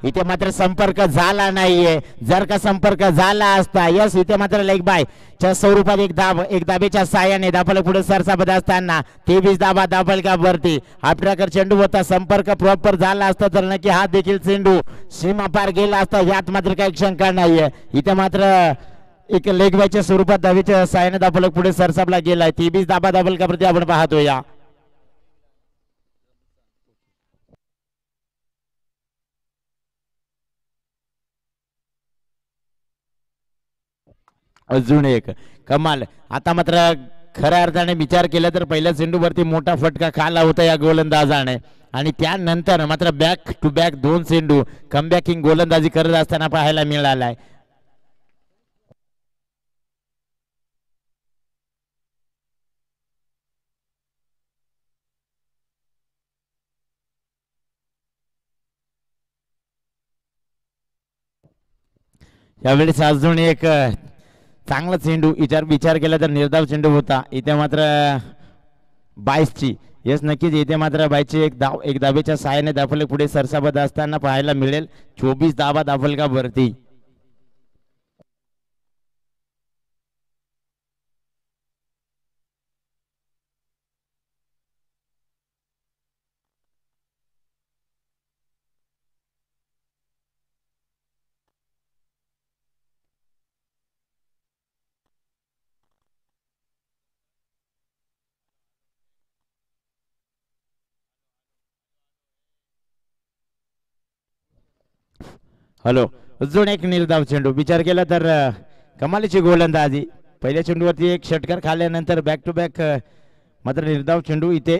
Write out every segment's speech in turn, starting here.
इथे मात्र संपर्क झाला नाहीये. जर का संपर्क झाला असता यस इथे मात्र लेग बाय च्या स्वरूपात एक दाबेच्या साहाय्याने दाफल पुढे सरसाबत असताना 23 धावा दाफलकावरती. आपल्याकडे चेंडू होता, संपर्क प्रॉपर झाला असता तर नक्की हा देखील चेंडू सीमा पार गेला असता, यात मात्र काही शंका नाहीये. इथे मात्र एक लेग बायच्या स्वरूपात दाबेच्या साहाय्याने दाफलक पुढे सरसाबला गेलाय. 23 धावा दाफलकावरती आपण पाहतोय. या अजून एक कमाल. आता मात्र खऱ्या अर्थाने विचार केला तर पहिल्या चेंडूवरती मोठा फटका खाला होता या गोलंदाजाने आणि त्यानंतर मात्र बॅक टू बॅक 2 चेंडू कमबॅकिंग गोलंदाजी करत असताना पाहायला मिळालाय. यावेळेस अजून एक चांगला चेंडू विचार केला तर निर्धाव चेंडू होता. इथे मात्र 22ची यस नक्कीच इथे मात्र 22ची एक धावेच्या साहाय्याने दाफल पुढे सरसाबत असताना पाहायला मिळेल. 24 धावा दाफलकावरती. हॅलो अजून एक निर्धाव चेंडू विचार केला तर कमालीची गोलंदाजी. पहिल्या चेंडूवरती एक षटकार खाल्ल्यानंतर बॅक टू बॅक मात्र निर्धाव चेंडू इथे.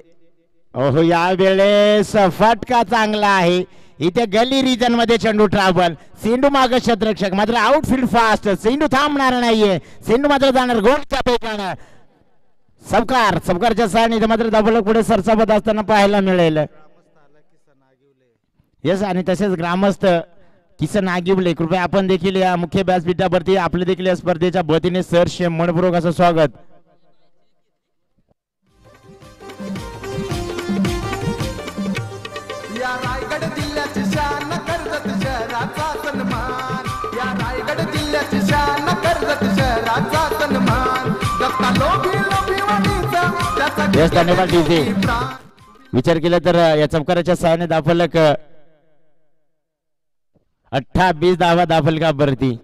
ओहो यावेळेस फटका चांगला आहे. इथे गली रिजन मध्ये चेंडू ट्रॅव्हल. सेंडू माग क्षेत्ररक्षक मात्र आउटफील्ड फास्ट. सेंडू थांबणार नाहीये. सेंडू मात्र जाणार गोलच्या पैकानं. सबकारच्या साहाय्याने मात्र दाफलक पुढे सरसाबत असताना पाहायला मिळेल. यस आणि तसेच ग्रामस्थ किसन नागिवले कृपया आपण देखील या मुख्य व्यासपीठावरती आपले देखील या स्पर्धेच्या वतीने सहर्ष मनपूर्वक असं स्वागत. या रायगड जिल्ह्याची शान कर्जत शहराचा सन्मान. या रायगड जिल्ह्याची शान कर्जत शहराचा सन्मान. दत्ता लोभी वाणीचा त्याचा यस धन्यवाद डीजे. विचार केला तर या चमकाराच्या साहाय्याने दाफलक 28 धावा दाफलकावरती.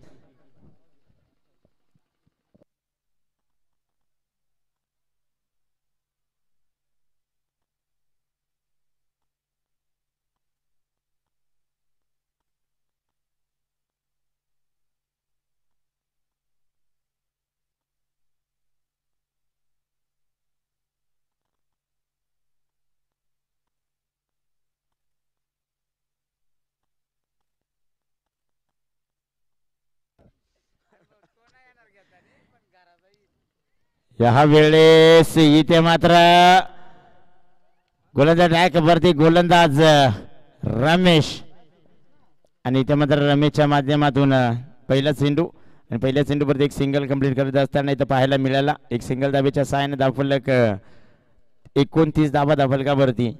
या वेळेस इथे मात्र गोलंदाज ट्रॅक वरती गोलंदाज रमेश आणि इथे मात्र रमेशच्या माध्यमातून पहिला चेंडू आणि पहिल्या चेंडूवरती एक सिंगल कंप्लीट करत असताना इथं पाहायला मिळाला. एक सिंगल धावेच्या साहाय्याने दाफलक 29 धावा दाफलकावरती.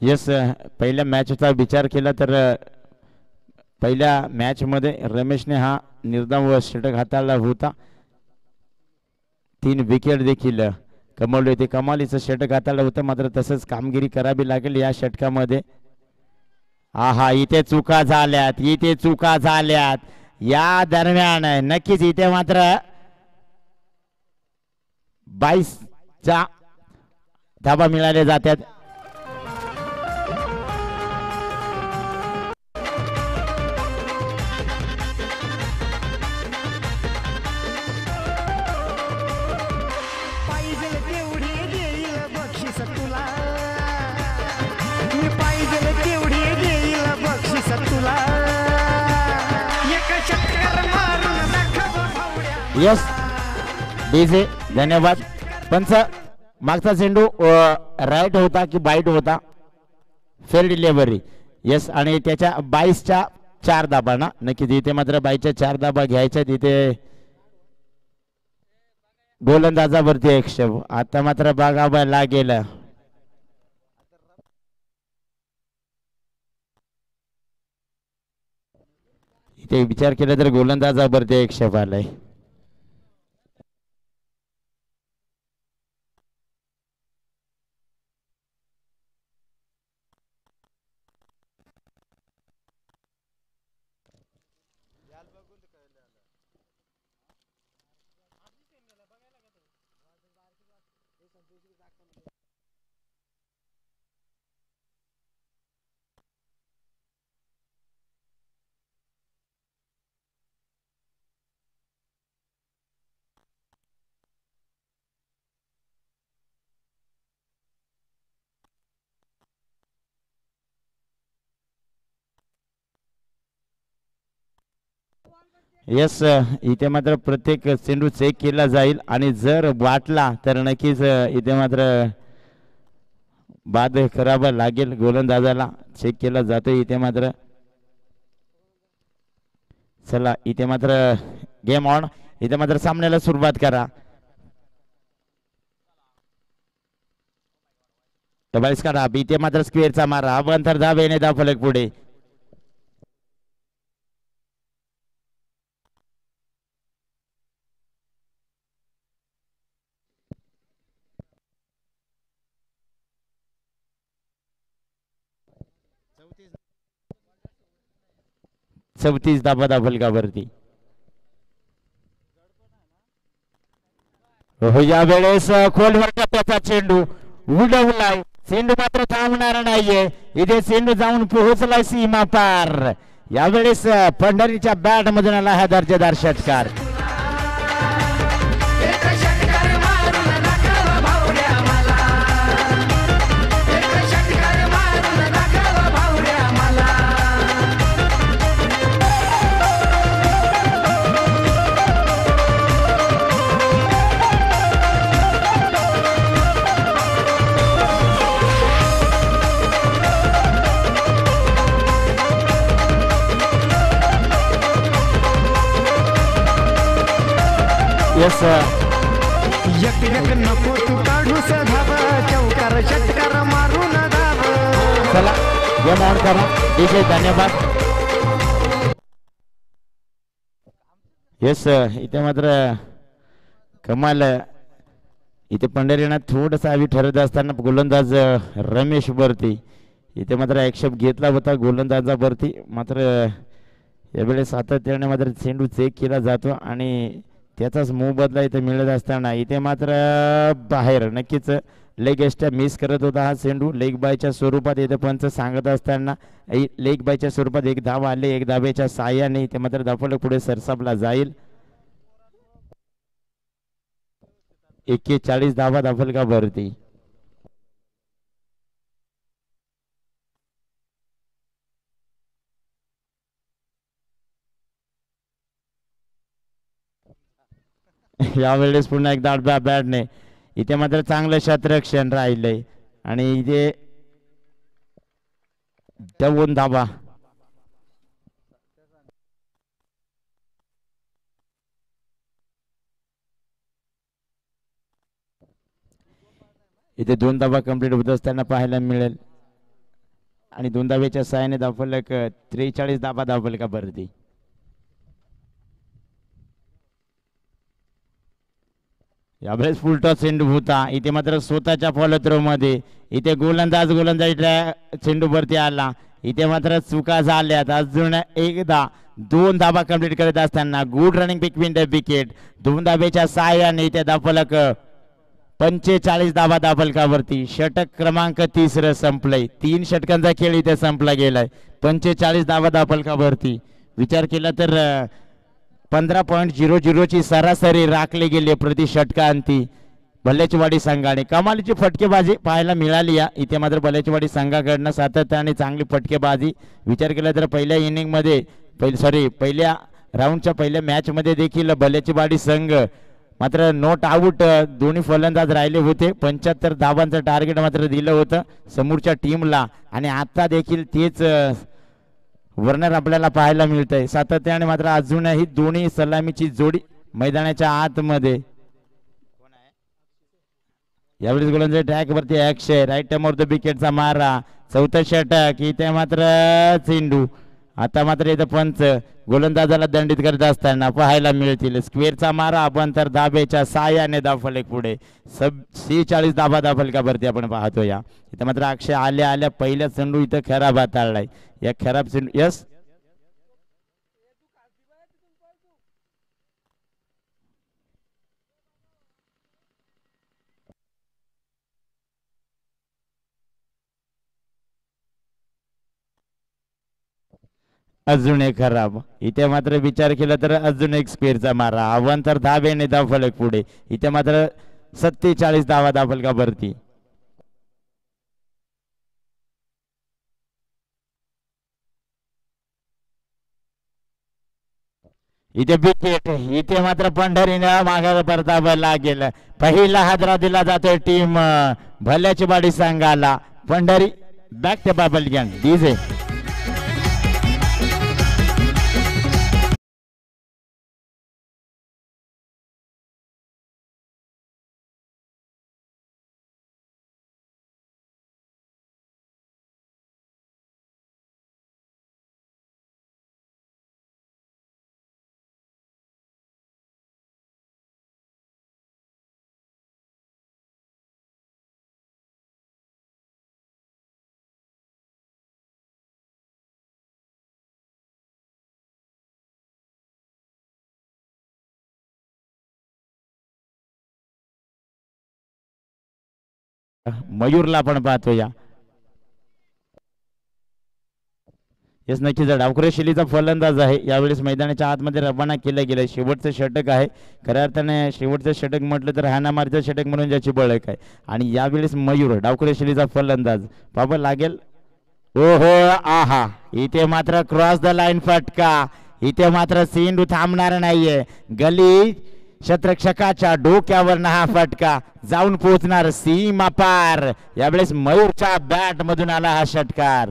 यस पहिल्या मॅचचा विचार केला तर पहिल्या मॅच मध्ये रमेशने हा निर्धाव षटक हाताळला होता. 3 विकेट देखील कमावले होते. कमालीचं षटक हाताळलं होतं मात्र तसंच कामगिरी करावी लागेल या षटकामध्ये. आहा इथे चुका झाल्यात या दरम्यान नक्कीच इथे मात्र 22च्या धावा मिळाले जातात. यस डीजे धन्यवाद. पंच मागचा चेंडू राईट होता की बाईट होता? Fail delivery. यस आणि त्याच्या 22च्या 4 धाबा ना नक्की. इथे मात्र 22च्या 4 धाबा घ्यायच्या. तिथे गोलंदाजावरती एकशेव. आता मात्र बघावं लागेल. इथे विचार केला तर गोलंदाजावरती एकशेव आलाय. यस, इथे मात्र प्रत्येक चेंडू चेक केला जाईल आणि जर वाटला तर नक्कीच इथे मात्र बाद करावा लागेल. गोलंदाजाला चेक केला जातो इथे मात्र. चला इथे मात्र गेम ऑन. इथे मात्र सामन्याला सुरुवात करा. डबल्स काढा. इथे मात्र स्क्वेअरचा मारा. अंतर धाव येणे धाव फलक पुढे. चौतीस धाबा धाव फलकावरती. हो या वेळेस खोलवर टप्प्याचा चेंडू उडवलाय. चेंडू मात्र थांबणार नाहीये. इथे चेंडू जाऊन पोहोचलाय सीमा पार. यावेळेस पंढरीच्या बॅट मधून आला हा दर्जेदार षटकार. यस नको तू काढूस धाव चौकार षटकार मारून धाव. चला गेम ऑन करा. डीजे धन्यवाद. यस इथे मात्र कमाल. इथे पंढरीना थोडंसं आवी ठरत असताना गोलंदाज रमेश वरती इथे मात्र ॲक्शन घेतला होता गोलंदाजावरती. मात्र यावेळेस सातत्याने मात्र चेंडू चेक केला जातो आणि त्याचाच मोबदला इथे मिळत असताना इथे मात्र बाहेर नक्कीच लेग एक्स्ट्रा मिस करत होता हा चेंडू. लेग बायच्या स्वरूपात इथे पंच सांगत असताना लेग बायच्या स्वरूपात एक धाव आले. एक धावेच्या साह्याने इथे मात्र धावफलक पुढे सरसावला जाईल. 41 धावा धावफलकावरती. यावेळेस पुन्हा एकदा आडव्या बॅटने इथे मात्र चांगलं क्षेत्ररक्षण राहिलंय आणि इथे 2 धावा. इथे 2 धावा कंप्लीट होत असताना पाहायला मिळेल आणि 2 धावेच्या सहाय्याने धावफलक 43 धावा धावफलकावरती. यावेळेस फुलटॉस चेंडू होता. इथे मात्र स्वतःच्या फॉलो थ्रो मध्ये इथे गोलंदाजी चेंडू वरती आला. इथे मात्र चुका झाल्यात. अजून एकदा 2 धावा कंप्लीट करत असताना good running between the wicket. 2 धावेच्या सहाय्याने इथे धावफलक 45 धावा धावफलकावरती. षटक क्रमांक 3 संपलंय. 3 षटकांचा खेळ इथे संपला गेलाय. 45 धावा धावफलकावरती. विचार केला तर 15.00 ची सरासरी राखली गेली प्रति षटकांती बल्लेचवाडी संघाने. कमालीची फटकेबाजी पाहायला मिळाली. इथे मात्र बल्लेचवाडी संघाकडनं सातत्याने चांगली फटकेबाजी. विचार केला तर पहिल्या इनिंग मध्ये पहिल्या राऊंडच्या पहिल्या मॅच मध्ये देखील बल्लेचवाडी संघ मात्र नॉट आऊट दोन्ही फलंदाज राहिले होते. 75 धावांचं टार्गेट मात्र दिलं होतं समोरच्या टीमला आणि आता देखील तेच वर्णन आपल्याला पाहायला मिळतंय. सातत्याने मात्र अजूनही दोन्ही सलामीची जोडी मैदानाच्या आतमध्ये. यावेळेस गोलंदाज ट्रॅक वरती अक्षय राईट टाइमवर द विकेटचा मारा चौथं षटक इथे मात्र चेंडू आता मात्र इथं पंच गोलंदाजाला दंडित करत असताना पाहायला मिळतील स्क्वेअरचा मारा आपण तर धाब्याच्या साह्याने धावफलक पुढे 46 धाबा धावफलकावरती आपण पाहतो या इथं मात्र अक्षय आल्या आल्या पहिल्या चेंडू इथं खराब हाताळलाय या खराब चेंडू यस अजून एक खराब इथे मात्र विचार केला तर अजून एक स्क्वेअरचा मारा आव्हान तर धाब्याने धावफलक पुढे इथे मात्र 47 धावा धावफलकावरती इथे विकेट इथे मात्र पंढरीने माघार परतावा लागेल पहिला हादरा दिला जातोय टीम भल्याची बाडी संघाला Pandhari back to Babal गॅन DJ मयूरला आपण पाहतो या येस नक्कीच डावखुरे शैलीचा फलंदाज आहे यावेळेस मैदानाच्या आतमध्ये रवाना केलं गेलं शेवटचं षटक आहे खऱ्या अर्थाने शेवटचं षटक म्हटलं तर हाणामारीचं षटक म्हणून ज्याची बळक आहे आणि यावेळेस मयूर डावखुरे शैलीचा फलंदाज बाबा लागेल ओहो आहा इथे मात्र क्रॉस द लाईन फटका इथे मात्र चेंडू थांबणार नाहीये गली शतरक्षकाच्या डोक्यावर हा फटका जाऊन पोहोचणार सीमा पार यावेळेस मयूरच्या बॅट मधून आला हा षटकार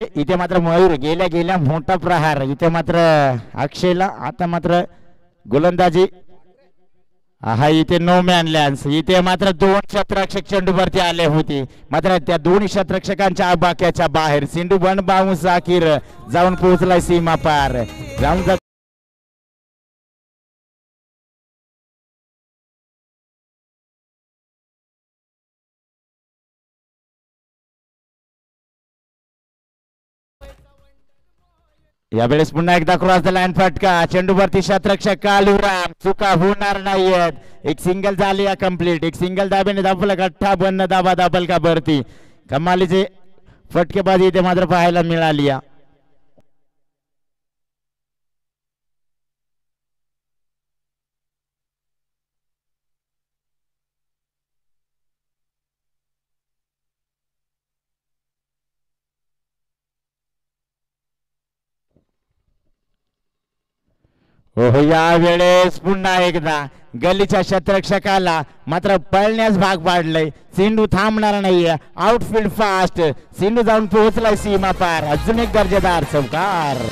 इथे मात्र मयूर गेल्या गेल्या मोठा प्रहार इथे मात्र अक्षयला आता मात्र गोलंदाजी हा इथे नो मॅन लँस इथे मात्र 2 शतरक्षक चेंडूवरती आले होते मात्र त्या 2 शतरक्षकांच्या आबाक्याच्या बाहेर चेंडू वन बाउन्स अखेर जाऊन पोहोचलाय सीमा पार जाऊन यावेळेस पुन्हा एकदा क्रॉस द लाईन फटका चेंडूवरती शतरक्षक कालूराम चुका होणार नाहीयेत एक सिंगल झाली या कंप्लीट एक सिंगल दाब्याने धावफलक 58 धाबा धावफलकावरती कमालीचे फटकेबाजी इथे मात्र पाहायला मिळाली या हो यावेळेस पुन्हा एकदा गलीच्या शतरक्षकाला मात्र पळण्यास भाग पाडलंय सिंधू थांबणार नाहीये आउटफील्ड फास्ट सिंधू जाऊन पोहोचलाय सीमा पार अजून एक दर्जेदार चौकार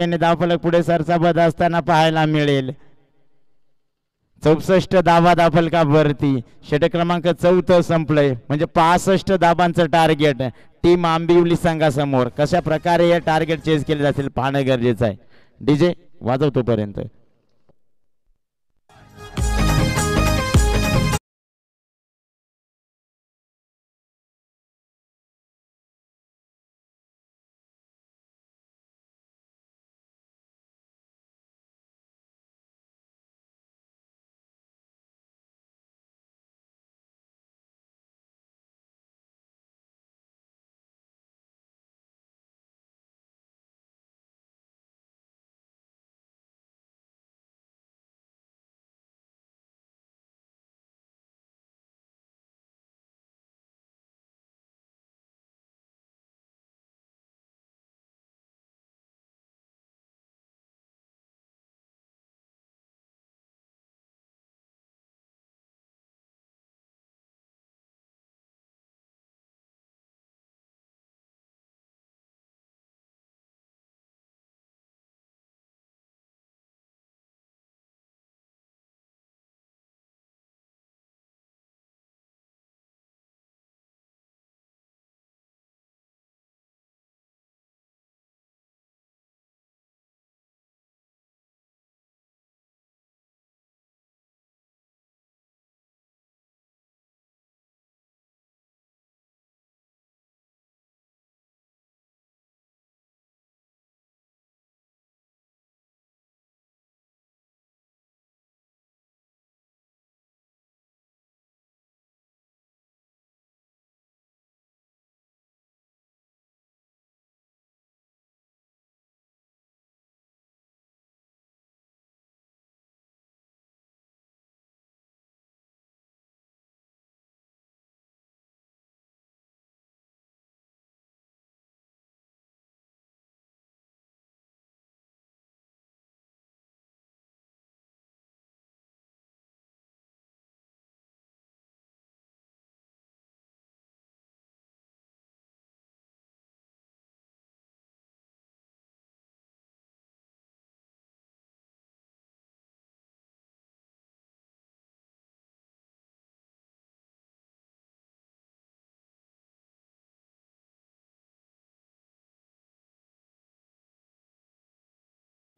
धावफलक पुढे सरसाबत असताना पाहायला मिळेल 64 धावा धावफलकावरती षटक क्रमांक 4 संपलंय म्हणजे 65 धाबांचं टार्गेट टीम आंबिवली संघासमोर कशा प्रकारे हे टार्गेट चेस केले जातील पाहणं गरजेचं आहे डीजे वाजवतोपर्यंत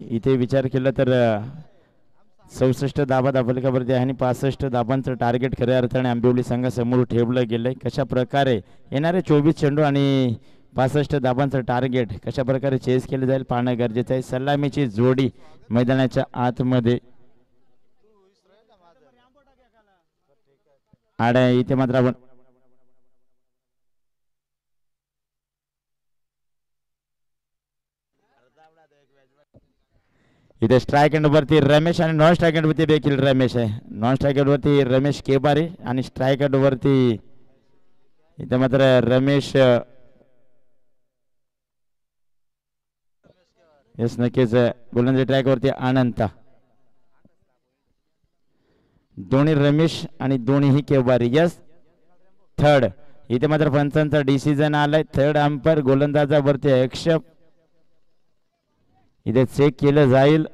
इथे विचार केला तर 64 धाबा दाबलकावरती आहे आणि 65 धाबांचं टार्गेट खऱ्या अर्थाने आंबिवली संघासमोर ठेवलं गेलंय. कशा प्रकारे येणारे 24 चेंडू आणि 65 धाबांचं टार्गेट कशा प्रकारे चेस केलं जाईल पाहणं गरजेचं आहे. सलामीची जोडी मैदानाच्या आतमध्ये आणि इथे मात्र आपण इथे स्ट्राईक एंड वरती रमेश आणि नॉन स्ट्राईक एंड वरती देखील रमेश आहे. नॉन स्ट्राईक एंड वरती रमेश केबारे आणि स्ट्राईक एंड वरती इथे मात्र रमेश येस नक्कीच गोलंदाजी ट्रॅक वरती अनंता. दोन्ही रमेश आणि दोन्हीही केबारी. यस थर्ड इथे मात्र पंचांचा डिसिजन आलाय. थर्ड अंपायर गोलंदाजावरती आक्षेप इथे चेक केलं जाईल.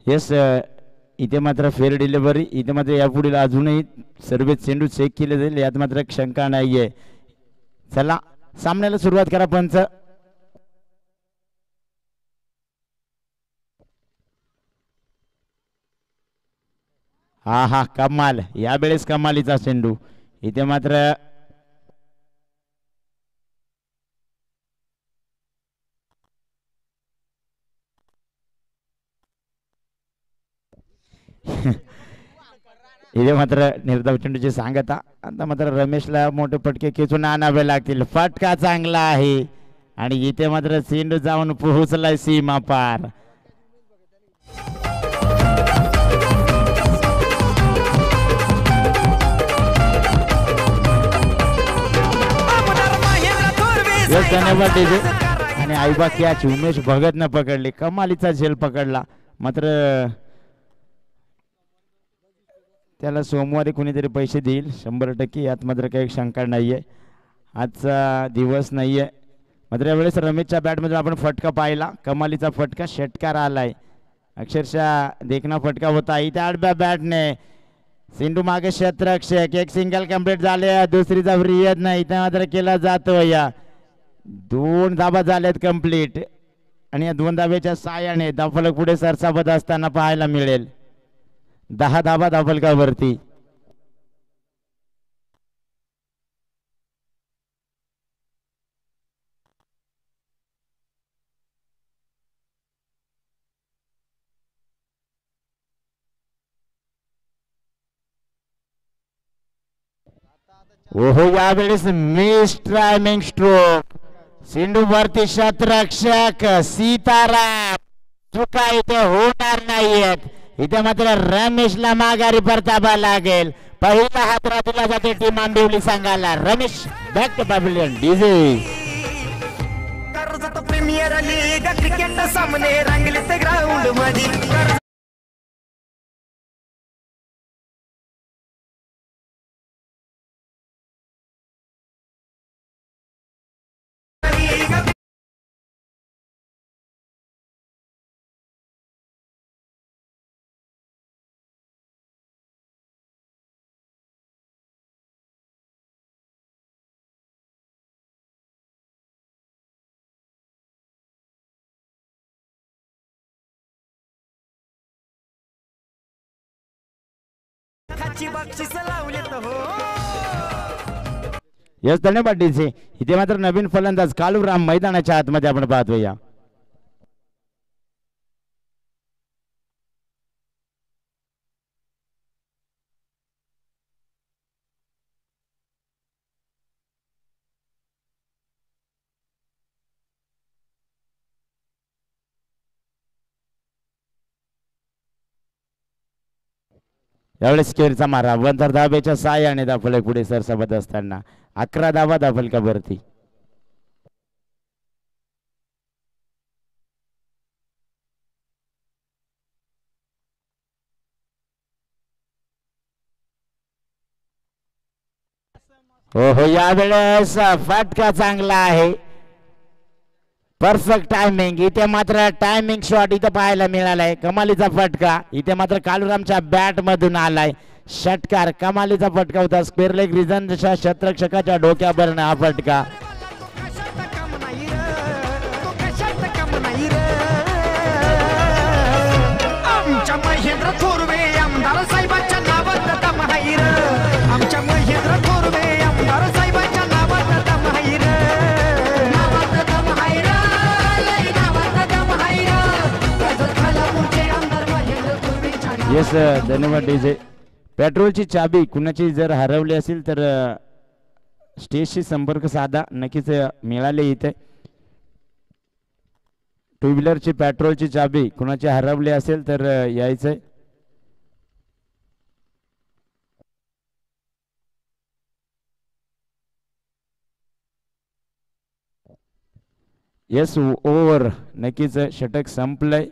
येस इथे मात्र फेअर डिलिव्हरी. इथे मात्र यापुढील अजूनही सर्व चेंडू चेक केले जाईल. यात मात्र शंका नाहीये. चला सामन्याला सुरुवात करा पंच. हा हा कमाल. यावेळेस कमालीचा चेंडू. इथे मात्र इथे मात्र निर्धाव चेंडूची सांगता. आता मात्र रमेशला मोठे फटके खेचून आणावे लागतील. फटका चांगला आहे आणि इथे मात्र चेंडू जाऊन पोहोचलाय सीमा पार. धन्यवाद डीजे. आणि आईबा कॅच उमेश भगत न पकडली. कमालीचा झेल पकडला. मात्र त्याला सोमवारी कोणीतरी पैसे देईल 100%. यात मात्र काही शंका नाहीये. आजचा दिवस नाहीये. मात्र यावेळेस रमेशच्या बॅटमधून आपण फटका पाहिला. कमालीचा फटका षटकार आलाय. अक्षरशः देखना फटका होता. इथे आडव्या बॅटने सिंधू मागे क्षेत्ररक्षक. एक सिंगल कंप्लीट झाले. दुसरी जबरी येत नाही. इथे मात्र केला जातो. या 2 धाबा झाल्यात कंप्लीट आणि या 2 धाब्याच्या साहाय्याने धावफलक पुढे सरसावत असताना पाहायला मिळेल. 10 धाबा धावफलकावरती. ओहो यावेळेस मिस टायमिंग स्ट्रोक. सिंधू वरती क्षेत्ररक्षक सीताराम. चुका इथे होणार नाहीयेत. इथे मात्र रमेशला माघारी परतावा लागेल. पहिला हात दिला जाते टीम आंबिवली संघाला. Ramesh back to pavilion. DJ Karjat premier league cricket सामने रंगले ते ग्राउंड मध्ये. लाखाची बक्षीस लावलेत हो. यस धन्यवाद डीजे. इथे मात्र नवीन फलंदाज कालूराम मैदानाच्या आतमध्ये आपण पाहतो या. यावेळेस स्केअरचा मारा वंतर धाब्याच्या साहाय्याने दाखवले पुढे सरसावत असताना 11 धावा दाफलकावरती. हो हो यावेळेस फटका चांगला आहे. Perfect timing. इथे मात्र टायमिंग शॉट इथं पाहायला मिळालाय. कमालीचा फटका इथे मात्र कालूरामच्या बॅट मधून आलाय. षटकार कमालीचा फटका होता. स्क्वेअर लेग रिझनच्या क्षेत्ररक्षकाच्या डोक्यावरनं हा फटका. आमच्या महेंद्र थोरवे आमदार साहेबांच्या नावात दम हाईर. आमच्या महेंद्र थोरवे आमदार साहेबांच्या नावात दम हाईर. येस धन्यवाद डीजे. पेट्रोलची चाबी कुणाची जर हरवली असेल तर स्टेजशी संपर्क साधा. नक्कीच मिळाले. इथे टू व्हीलरची पेट्रोलची चाबी कुणाची हरवली असेल तर यायचंय. येस ओव्हर नक्कीच षटक संपलंय.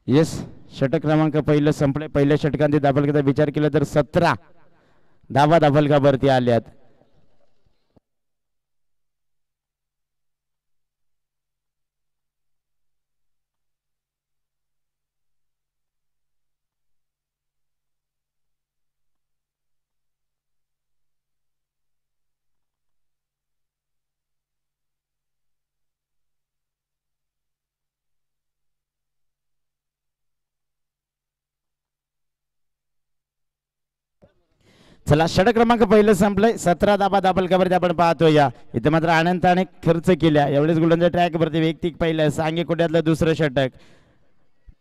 येस षटक क्रमांक पहिलं संपले. पहिल्या षटकांचे दाफलकाचा विचार केला तर 17 धावा दाफलकावरती आल्यात. चला षटक क्रमांक पहिलं संपलंय. 17 धावा दाफलकावरती आपण पाहतो या. इथे मात्र अनंताने खर्च केल्या. एवढेच गोलंदाज ट्रॅक वरती वैयक्तिक पहिलं सांगे कोट्यातलं दुसरं षटक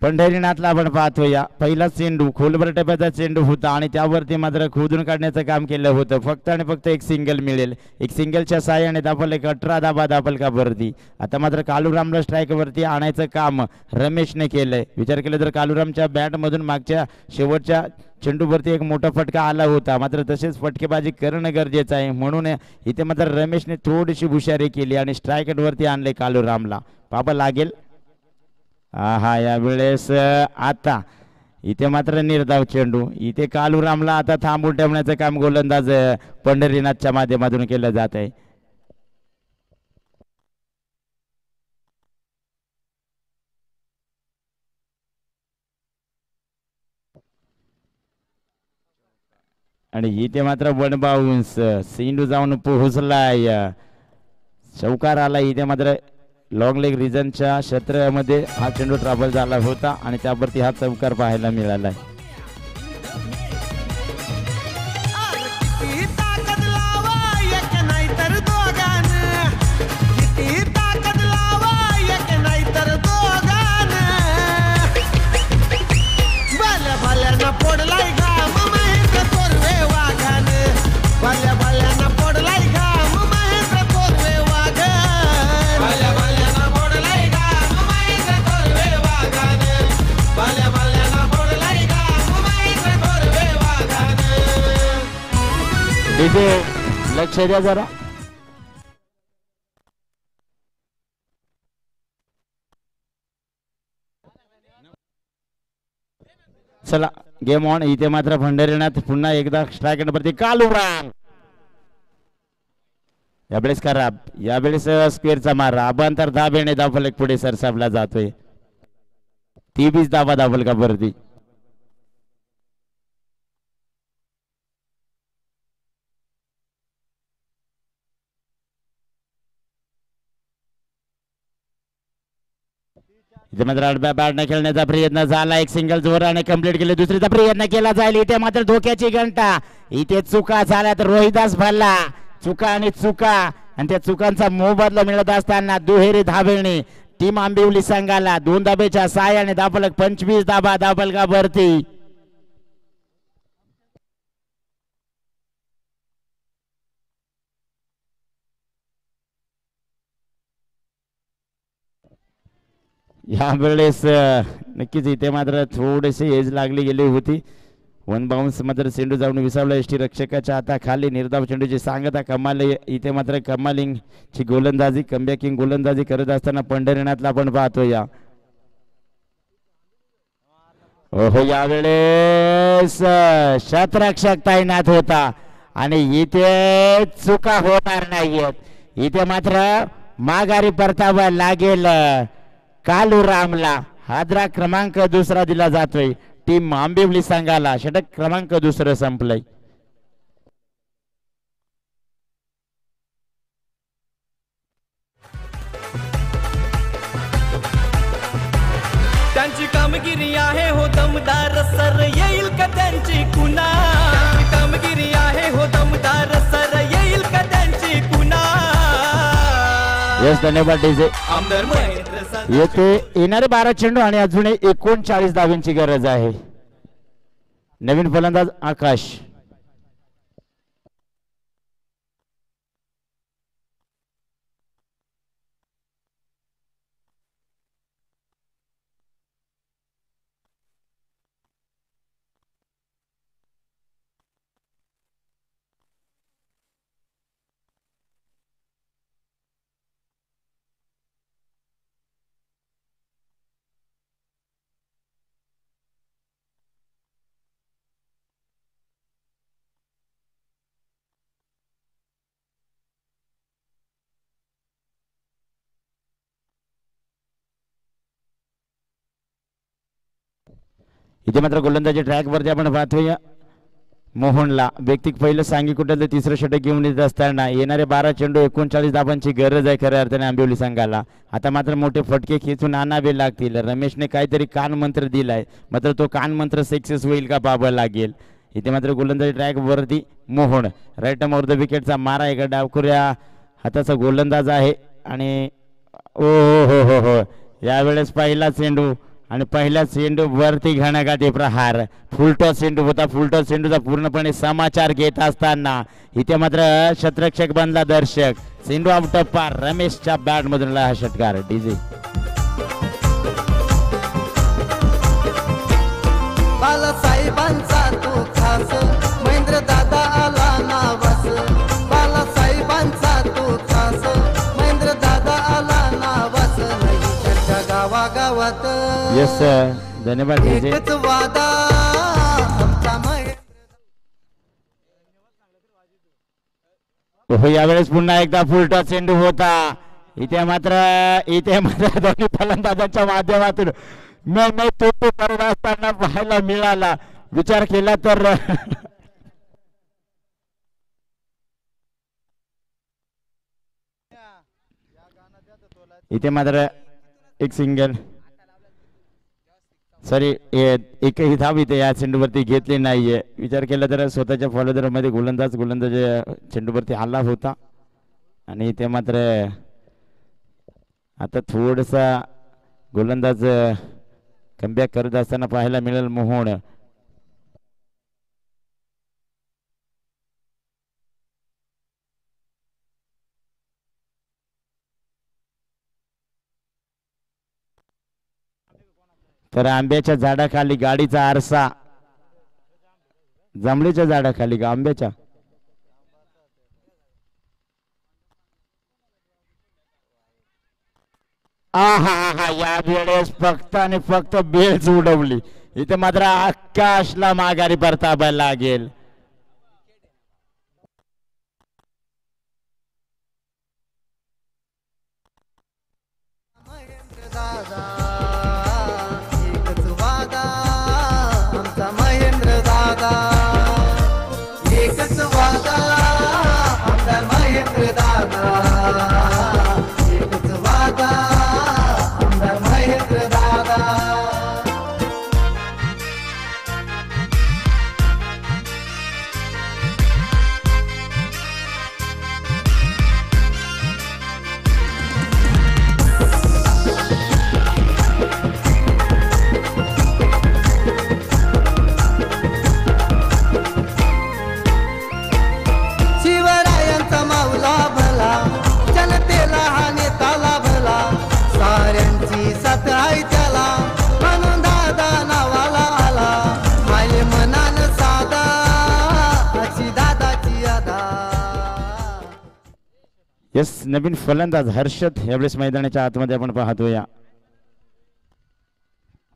पंढरीनाथला आपण पाहतो या. पहिला चेंडू खोलवर टप्प्याचा चेंडू होता आणि त्यावरती मात्र खोदून काढण्याचं काम केलं होतं. फक्त आणि फक्त एक सिंगल मिळेल. एक सिंगलच्या साहाय्याने दाफल 18 धावा दाफलकावरती. आता मात्र कालूरामला स्ट्राईक वरती आणायचं काम रमेशने केलंय. विचार केला तर कालूरामच्या बॅट मधून मागच्या शेवटच्या चेंडूवरती एक मोठा फटका आला होता. मात्र तसेच फटकेबाजी करणं गरजेचं आहे. म्हणून इथे मात्र रमेशने थोडीशी हुशारी केली आणि स्ट्राईक वरती आणले कालूरामला. पापा लागेल. हा यावेळेस आता इथे मात्र निर्धाव चेंडू. इथे कालूरामला आता थांबून ठेवण्याचं काम गोलंदाज पंढरीनाथच्या माध्यमातून केलं जात आहे. आणि इथे मात्र वन बाउन्स सेंडू जाऊन पोहोचलाय. चौकार आला. इथे मात्र लॉंग लेग रिजनच्या क्षेत्रामध्ये हा चेंडू ट्रॅव्हल झाला होता आणि त्यावरती हा चौकार पाहायला मिळाला. इथे लक्ष द्या जरा. चला गेम ऑन. इथे मात्र पंढरीनाथ पुन्हा एकदा स्ट्राईक वरती कालूराम. यावेळेस खराब. यावेळेस स्क्वेअरचा मारा अबांतर धाबेने दाफलक पुढे सरसावला जातोय. 23 धावा दाफलकावरती. इथे मात्र आडव्या बॅटने खेळण्याचा प्रयत्न झाला. एक सिंगल जोराने कंप्लीट केले. दुसरीचा प्रयत्न केला जाईल. इथे मात्र धोक्याची घंटा. इथे चुका झाल्या तर रोहिदास भल्ला. चुका आणि चुका आणि त्या चुकांचा मोबदला मिळत असताना दुहेरी धाबेने टीम आंबिवली संघाला 2 धाबेच्या साहाय्याने धावफलक 25 धाबा धावफलकावरती. यावेळेस नक्कीच इथे मात्र थोडेसे एज लागली गेली होती. 1 बाउन्स मात्र चेंडू जाऊन विसावला एसटी रक्षकाच्या हाताखाली. निर्धाव चेंडूची सांगता कमाल. इथे मात्र कमालिंगची गोलंदाजी कमबॅकिंग गोलंदाजी करत असताना पंढरीनाथला आपण पाहतो. या ओहो यावेळेस शतरक्षक तैनात होता आणि इथे चुका होणार नाहीयेत. इथे मात्र माघारी परतावा लागेल कालूरामला. हादरा क्रमांक 2 दिला जातोय टीम आंबिवली संघाला. षटक क्रमांक 2 संपलंय. त्यांची कामगिरी आहे हो दमदार सर येईल का त्यांची कुणा. कामगिरी आहे हो दमदार सर येईल का त्यांची कुणा. यस धन्यवाद डीजे. आमदार महेंद्र येथे येणारे 12 चेंडू आणि अजून 39 धावांची गरज आहे. नवीन फलंदाज आकाश. इथे मात्र गोलंदाजी ट्रॅक वरती आपण पाहतोय मोहनला. व्यक्तिक पहिलं सांगी कुठलं 3रं षटक घेऊन येत असताना येणारे 12 चेंडू 39 धावांची गरज आहे खऱ्या अर्थाने आंबिवली संघाला. आता मात्र मोठे फटके खेचून आणावे लागतील. रमेशने काहीतरी कान मंत्र दिलाय मात्र तो कान मंत्र सक्सेस होईल का पाहावं लागेल. इथे मात्र गोलंदाजी ट्रॅक वरती Mohan right arm over the विकेटचा मारा. एका डावखुऱ्या हाताचा गोलंदाज आहे आणि ओ हो हो हो यावेळेस पहिला चेंडू आणि पहिल्या चेंडू वरती घणाघाती प्रहार. फुलटॉस चेंडू होता. फुलटॉस चेंडूचा पूर्णपणे समाचार घेत असताना इथे मात्र शतरक्षक बनला दर्शक. चेंडू आउट ऑफ पार. रमेशच्या बॅट मधून हा षटकार. डीजे बालासाहेबांचा तो खास महेंद्र दादा आला नावास. बालासाहेबांचा तो खास महेंद्र दादा आला नावास. नाही गावागावात यस धन्यवाद डीजे. एकच वादा आमचा महेंद्र. हो यावेळेस पुन्हा एकदा फुलटॉस चेंडू होता. इथे मात्र दोन्ही फलंदाजांच्या माध्यमातून नाही तो करत असताना पाहायला मिळाला. विचार केला तर इथे मात्र एक सिंगल सॉरी एकही धाव इथे या चेंडूवरती घेतली नाहीये. विचार केला तर स्वतःच्या फॉलोदरमध्ये गोलंदाज चेंडूवरती हल्ला होता आणि इथे मात्र आता थोडसा गोलंदाज कमबॅक करत असताना पाहायला मिळेल मोहन. तर आंब्याच्या झाडाखाली गाडीचा आरसा. जांभळीच्या झाडाखाली का आंब्याच्या. आहा या वेळेस फक्त आणि फक्त बेल्स उडवली. इथे मात्र आकाशला माघारी परतावा लागेल. एकच वादा आमदार महेंद्र दादा. एकच वादा आमदार महेंद्र दादा. यस नवीन फलंदाज हर्षद यावेळेस मैदानाच्या आतमध्ये आपण पाहतोया.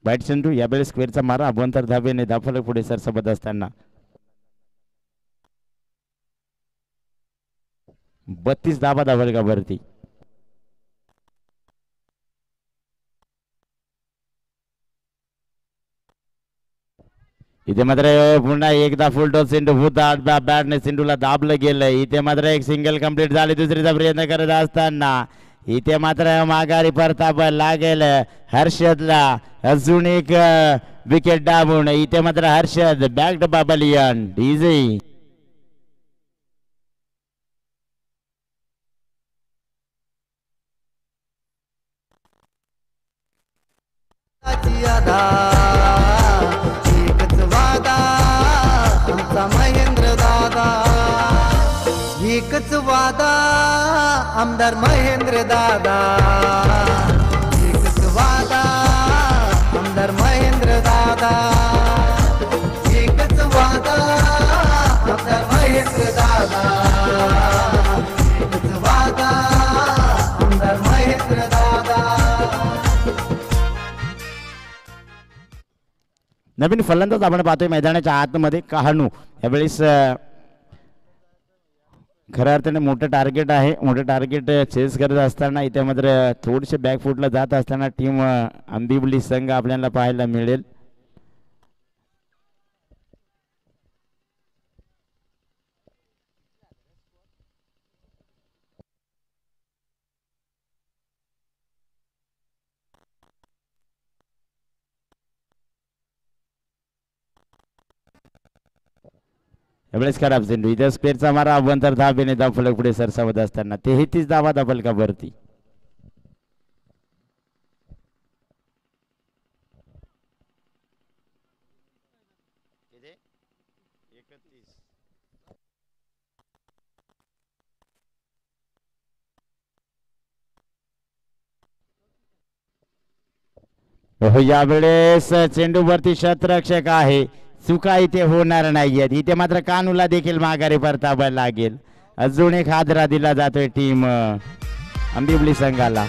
बॅट चेंडू यावेळेस स्क्वेअरचा मारा अभ्यंतर धाबेने दाफलक पुढे सरसबत असताना 32 धाबा धावलगावरती. इथे मात्र पुन्हा एकदा फुल टॉस चेंडू होता बॅटने चेंडूला दाबलं गेलं. इथे मात्र एक सिंगल कंप्लीट झाली. दुसरीचा प्रयत्न करत असताना इथे मात्र माघारी परताप लागेल हर्षदला. अजून एक विकेट दाबून इथे मात्र हर्षद बॅक टू बाबलियन डीजे. एकच वादा आमचा महेंद्र दादा, एकच वादा आमदार महेंद्र दादा, एकच वादा आमदार महेंद्र दादा, एकच वादा आमदार महेंद्र दादा, एकच वादा आमदार महेंद्र दादा. नवीन फलंदाज आपण पाहतोय मैदानाच्या आतमध्ये कहाणू. यावेळेस खऱ्या अर्थाने मोठं टार्गेट आहे. मोठं टार्गेट चेस करत असताना इथे मात्र थोडेसे बॅकफुटला जात असताना टीम आंबिवली संघ आपल्याला पाहायला मिळेल. यावेळेस खराब चेंडू. इथे स्क्वेअरचा मारा अभ्यंतर धाबेने धाव फलक पुढे सरसावत असताना 33 धावा धाबलकावरती. यावेळेस चेंडूवरती शतरक्षक आहे. चुका इथे होणार नाहीयेत. इथे मात्र कानूला देखील माघारी परतावा लागेल. अजून एक हादरा दिला जातोय टीम आंबिवली संघाला.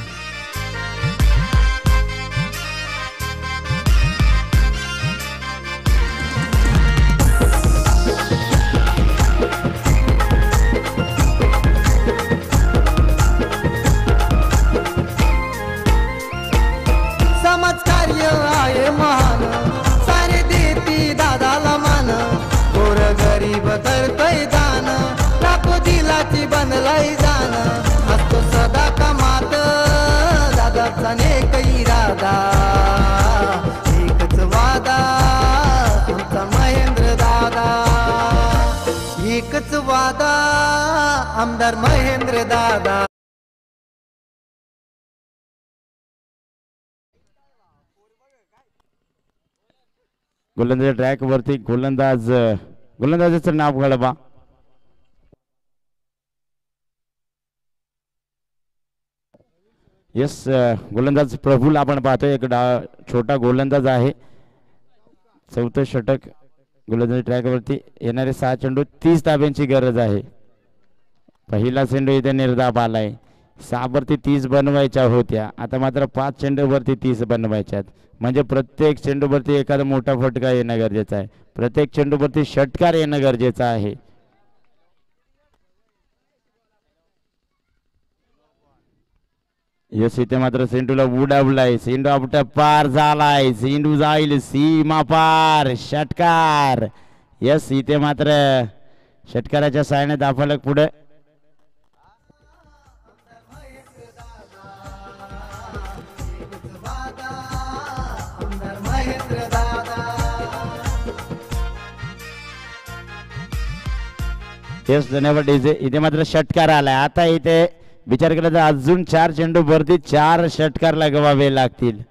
समाजकार्य आहे महान, सारे देती दादाला मान, गोर गरीब करतय दान, लाखो दिलाची बनलाई जाण, असतो सदा कमात दादाचा नेक इरादा, एकच वादा आमचा महेंद्र दादा, एकच वादा आमदार महेंद्र दादा. गोलंदाज ट्रॅक वरती गोलंदाजाचं नाव कळवा. यस गोलंदाज प्रफुल आपण पाहतोय. एक छोटा गोलंदाज आहे. चौथं षटक गोलंदाज ट्रॅक वरती. येणारे 6 चेंडू 30 धाब्यांची गरज आहे. पहिला चेंडू इथे निर्धाव आलाय. 6 वरती 30 बनवायच्या होत्या. आता मात्र 5 चेंडूवरती 30 बनवायच्यात. म्हणजे प्रत्येक चेंडूवरती एखादा मोठा फटका येणं गरजेचं आहे. प्रत्येक चेंडूवरती षटकार येणं गरजेचं आहे. यस इथे मात्र चेंडूला उडवलाय. चेंडू आपटा पार झालाय. चेंडू जाईल सीमा पार. षटकार. यस इथे मात्र षटकाराच्या साहाय्याने दाफलक पुढे. यस धन्यवाद इथे मात्र षटकार आलाय. आता इथे विचार केला तर अजून 4 चेंडू वरती 4 षटकार लगवावे लागतील.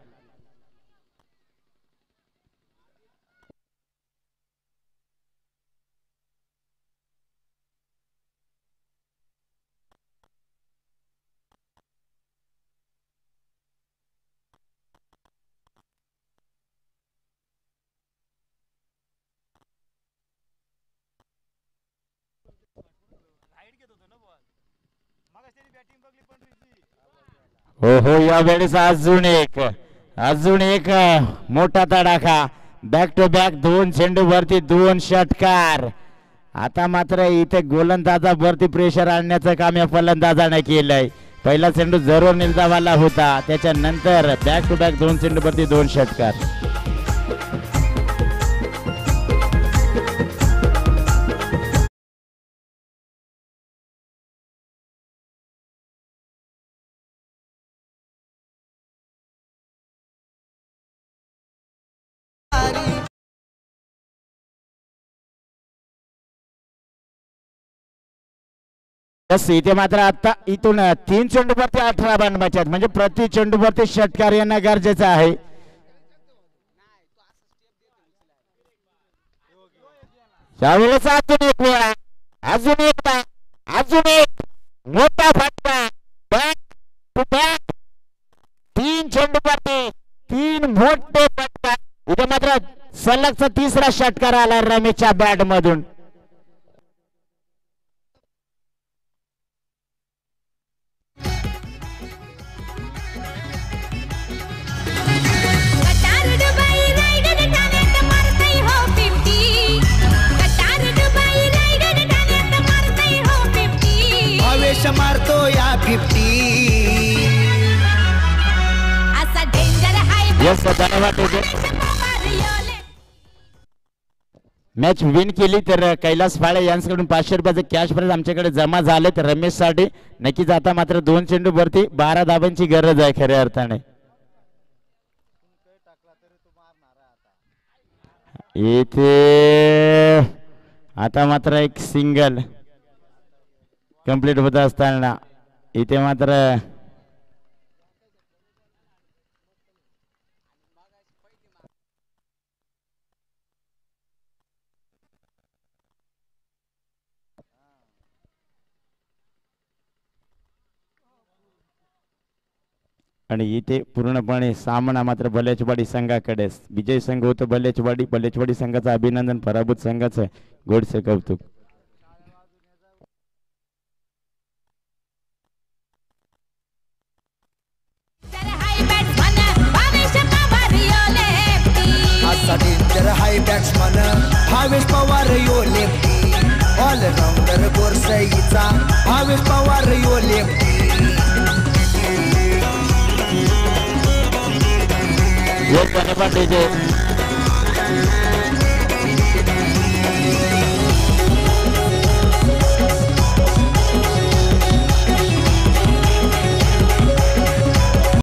हो हो, यावेळेस अजून एक मोठा तडाखा. बॅक टू बॅक 2 चेंडू वरती 2 षटकार. आता मात्र इथे गोलंदाजा वरती प्रेशर आणण्याचं काम या फलंदाजाने केलंय. पहिला चेंडू जरूर निर्धावाला होता, त्याच्यानंतर बॅक टू बॅक 2 चेंडू वरती 2 षटकार. इथे मात्र आता इथून 3 चेंडूवरती 18 रन बचत, म्हणजे प्रति चेंडूवरती षटकार येणं गरजेचं आहे. त्यावेळेस अजून एक मोठा फटका. बॅक टू बॅक 3 चेंडूवरती 3 मोठे फटका. इथे मात्र सलगचा 3रा षटकार आला रमेशच्या बॅट मधून. मारतो या 50. असा डेंजर मॅच विन केली तर कैलास फाळे यांच्याकडून 500 रुपयाचे कॅश प्राइज आमच्याकडे जमा झाले. तर रमेशसाठी नक्कीच आता मात्र 2 चेंडू वरती 12 धावांची गरज आहे खऱ्या अर्थाने. इथे आता मात्र एक सिंगल कंप्लीट होत असताना इथे मात्र आणि इथे पूर्णपणे सामना मात्र बल्लेचवाडी संघाकडे. विजय संघ होतो बल्लेचवाडी संघाचं अभिनंदन, पराभूत संघाचं गोडसे कौतुक. डेंजर हाय बॅट्समन भावेश पवार यो लेफ्टी. ऑलराऊंडर गोरसईचा भावेश पवार यो लेफ्टी. एक